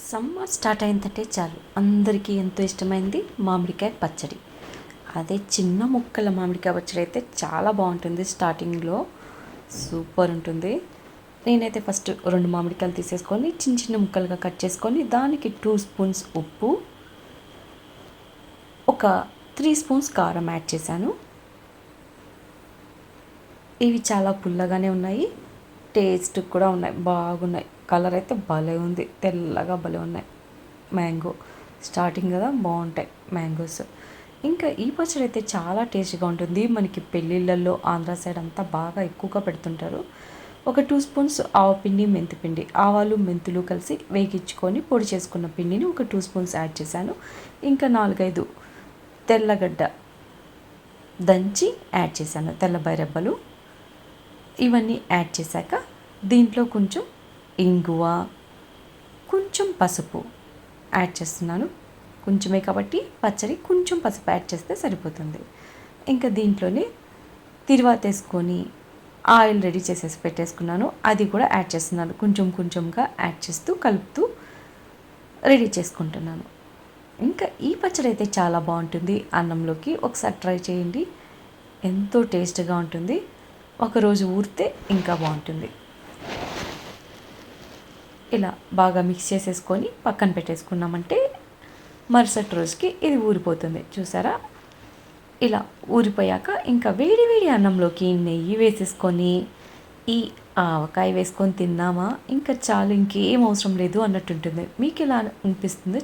Summer start అయిందంటే చాలు అందరికీ ఎంతో ఇష్టమైంది మామిడికాయ పచ్చడి. అదే చిన్న ముక్కల మామిడికాయ పచ్చడి అయితే చాలా బాగుంటుంది. స్టార్టింగ్లో సూపర్ ఉంటుంది. నేనైతే ఫస్ట్ 2 మామిడికాయలు తీసేసుకొని చిన్న చిన్న ముక్కలుగా కట్ చేసుకొని దానికి 2 స్పూన్స్ ఉప్పు, ఒక 3 స్పూన్స్ కారం యాడ్ చేశాను. ఇవి చాలా పుల్లగానే ఉన్నాయి, టేస్ట్ కూడా ఉన్నాయి, బాగున్నాయి. కలర్ అయితే భలే ఉంది, తెల్లగా భలే ఉన్నాయి. మ్యాంగో స్టార్టింగ్ కదా, బాగుంటాయి మ్యాంగోస్. ఇంకా ఈ పచ్చడి అయితే చాలా టేస్ట్గా ఉంటుంది. మనకి పెళ్ళిళ్ళల్లో ఆంధ్ర సైడ్ అంతా బాగా ఎక్కువగా పెడుతుంటారు. ఒక 2 స్పూన్స్ ఆవపిండి, మెంతిపిండి, ఆవాలు మెంతులు కలిసి వేగించుకొని పొడి చేసుకున్న పిండిని ఒక 2 స్పూన్స్ యాడ్ చేశాను. ఇంకా 4-5 తెల్లగడ్డ దంచి యాడ్ చేశాను, తెల్లబాయి రెబ్బలు. ఇవన్నీ యాడ్ చేశాక దీంట్లో కొంచెం ఇంగువ, కొంచెం పసుపు యాడ్ చేస్తున్నాను. కొంచెమే కాబట్టి పచ్చడి కొంచెం పసుపు యాడ్ చేస్తే సరిపోతుంది. ఇంకా దీంట్లోనే తిరువాత వేసుకొని ఆయిల్ రెడీ చేసేసి పెట్టేసుకున్నాను, అది కూడా యాడ్ చేస్తున్నాను. కొంచెం కొంచెంగా యాడ్ చేస్తూ కలుపుతూ రెడీ చేసుకుంటున్నాను. ఇంకా ఈ పచ్చడి అయితే చాలా బాగుంటుంది అన్నంలోకి. ఒకసారి ట్రై చేయండి, ఎంతో టేస్ట్గా ఉంటుంది. ఒకరోజు ఊరితే ఇంకా బాగుంటుంది. ఇలా బాగా మిక్స్ చేసేసుకొని పక్కన పెట్టేసుకున్నామంటే మరుసటి రోజుకి ఇది ఊరిపోతుంది. చూసారా, ఇలా ఊరిపోయాక ఇంకా వేడి వేడి అన్నంలోకి నెయ్యి వేసేసుకొని ఈ ఆవకాయ వేసుకొని తిన్నామా ఇంకా చాలు, ఇంకేం అవసరం లేదు అన్నట్టు ఉంటుంది. మీకు ఎలా అనిపిస్తుందో